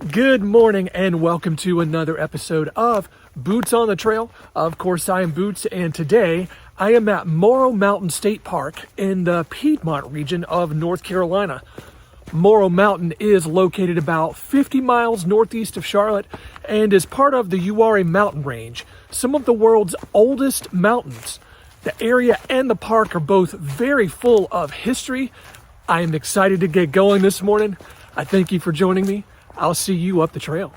Good morning and welcome to another episode of Boots on the Trail. Of course, I am Boots, and today I am at Morrow Mountain State Park in the Piedmont region of North Carolina. Morrow Mountain is located about 50 miles northeast of Charlotte and is part of the Quarry mountain range, some of the world's oldest mountains. The area and the park are both very full of history. I am excited to get going this morning. I thank you for joining me. I'll see you up the trail.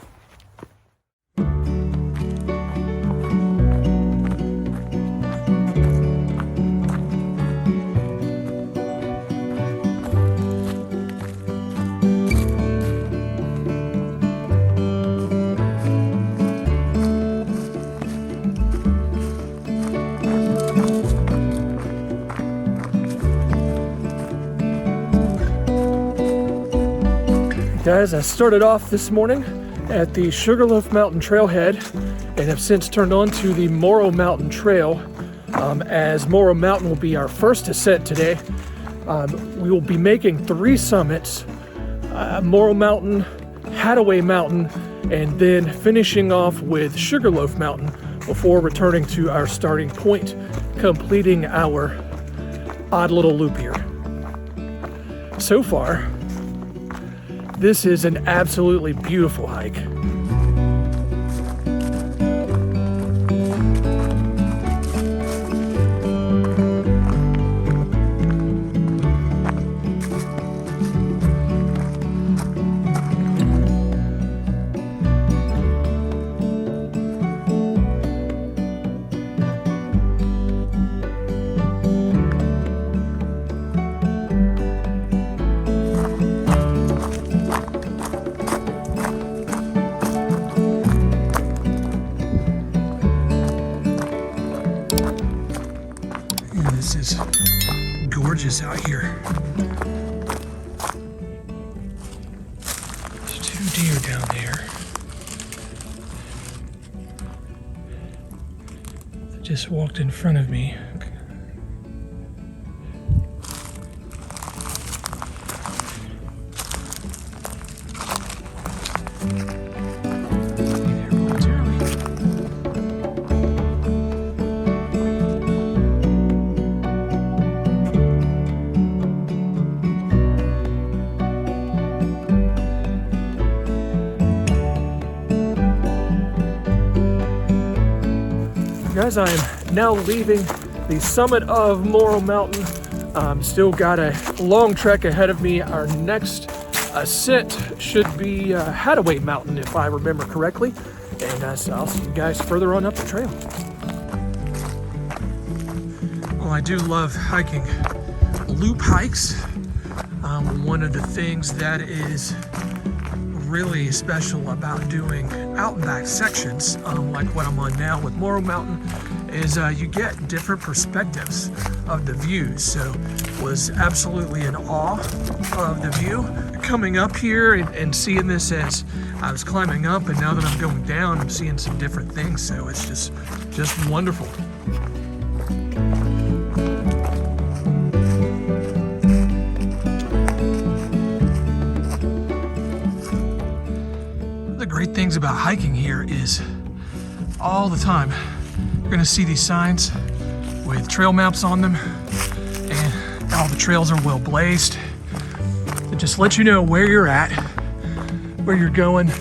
Guys, I started off this morning at the Sugarloaf Mountain Trailhead and have since turned on to the Morrow Mountain Trail, as Morrow Mountain will be our first ascent today. We will be making 3 summits, Morrow Mountain, Hattaway Mountain, and then finishing off with Sugarloaf Mountain before returning to our starting point, completing our odd little loop here. So far, this is an absolutely beautiful hike. This is gorgeous out here. There's 2 deer down there. They just walked in front of me. Guys, I am now leaving the summit of Morrow Mountain. Still got a long trek ahead of me. Our next ascent should be Hattaway Mountain, if I remember correctly. And so I'll see you guys further on up the trail. Well, I do love hiking loop hikes. One of the things that is really special about doing out and back sections, like what I'm on now with Morrow Mountain, is you get different perspectives of the views. So was absolutely in awe of the view coming up here and seeing this as I was climbing up, and now that I'm going down, I'm seeing some different things. So it's just wonderful. Great things about hiking here is all the time you're going to see these signs with trail maps on them, and all the trails are well blazed to just let you know where you're at, where you're going.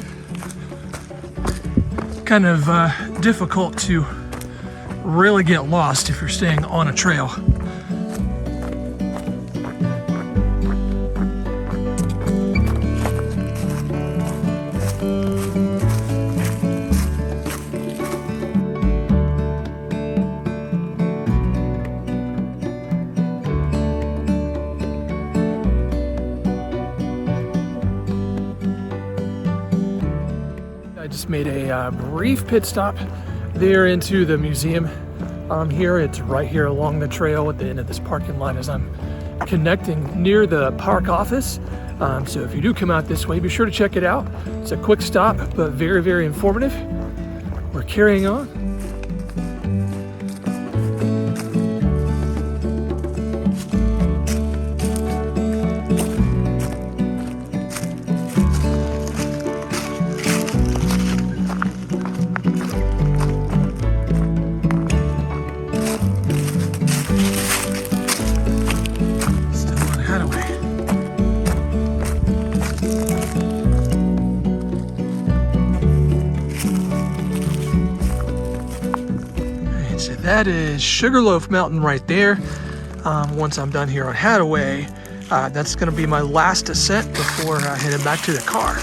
Kind of difficult to really get lost if you're staying on a trail. I just made a brief pit stop there into the museum here. It's right here along the trail at the end of this parking lot as I'm connecting near the park office. So if you do come out this way, be sure to check it out. It's a quick stop, but very, very informative. We're carrying on. That is Sugarloaf Mountain right there. Once I'm done here on Hattaway, that's going to be my last ascent before heading back to the car.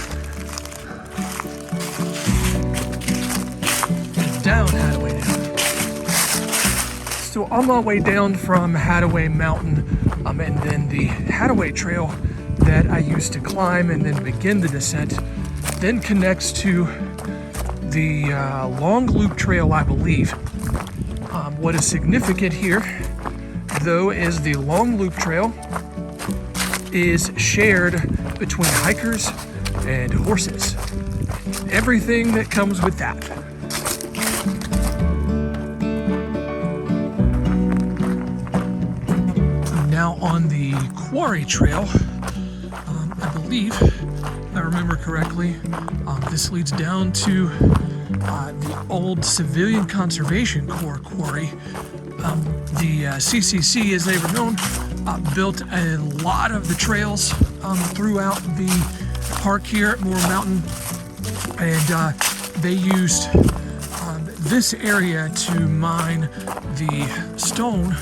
Down Hattaway now. So on my way down from Hattaway Mountain, and then the Hattaway Trail that I used to climb and then begin the descent, then connects to the Long Loop Trail, I believe. What is significant here, though, is the Long Loop Trail is shared between hikers and horses. Everything that comes with that. Now on the Quarry Trail, I believe, if I remember correctly, this leads down to the old Civilian Conservation Corps quarry. The CCC, as they were known, built a lot of the trails throughout the park here at Morrow Mountain, and they used this area to mine the stone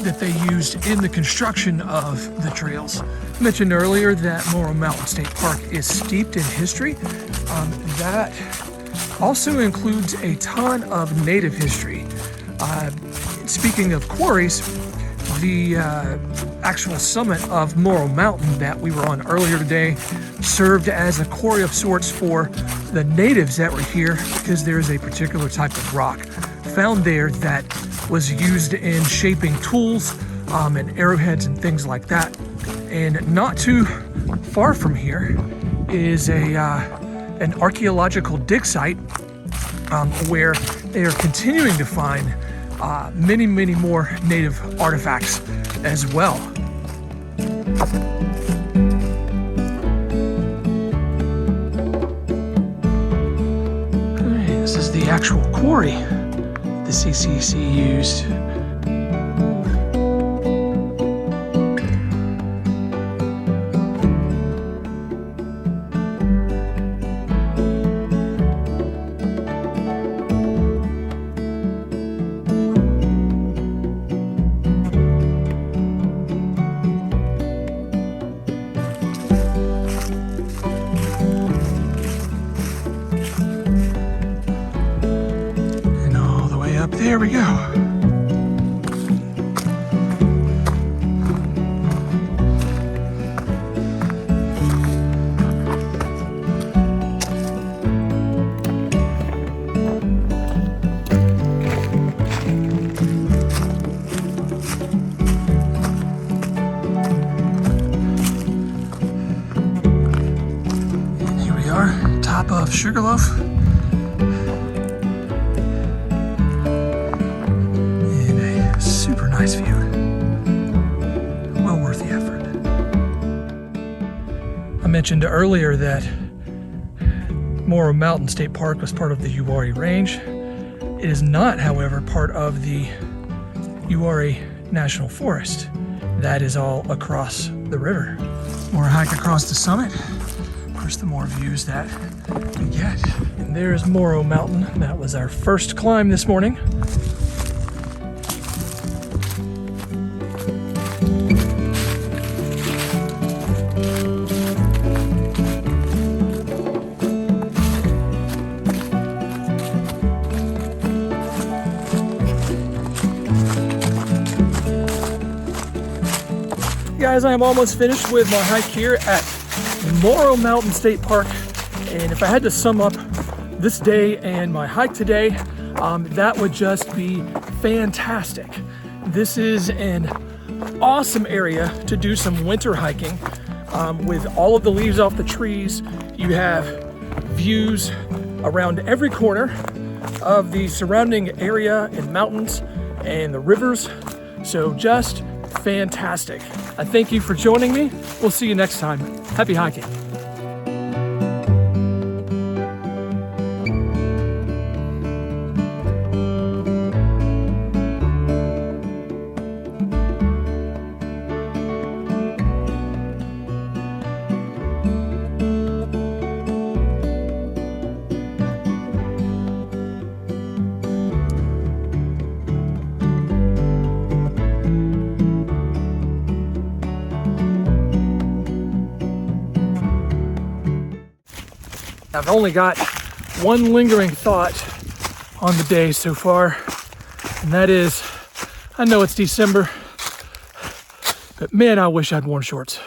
that they used in the construction of the trails. I mentioned earlier that Morrow Mountain State Park is steeped in history. That also includes a ton of native history. Speaking of quarries, the actual summit of Morrow Mountain that we were on earlier today served as a quarry of sorts for the natives that were here, because there is a particular type of rock found there that was used in shaping tools and arrowheads and things like that. And not too far from here is an archaeological dig site where they are continuing to find many more native artifacts as well. Okay, this is the actual quarry the CCC used. There we go. And here we are, top of Sugarloaf. Super nice view. Well worth the effort. I mentioned earlier that Morrow Mountain State Park was part of the Uwharrie Range. It is not, however, part of the Uwharrie National Forest. That is all across the river. More hike across the summit. Of course, the more views that we get. And there's Morrow Mountain. That was our first climb this morning. Guys, I am almost finished with my hike here at Morrow Mountain State Park, and if I had to sum up this day and my hike today, that would just be fantastic. This is an awesome area to do some winter hiking. With all of the leaves off the trees, you have views around every corner of the surrounding area and mountains and the rivers, so just fantastic. I thank you for joining me. We'll see you next time. Happy hiking. I've only got one lingering thought on the day so far, and that is, I know it's December, but man, I wish I'd worn shorts.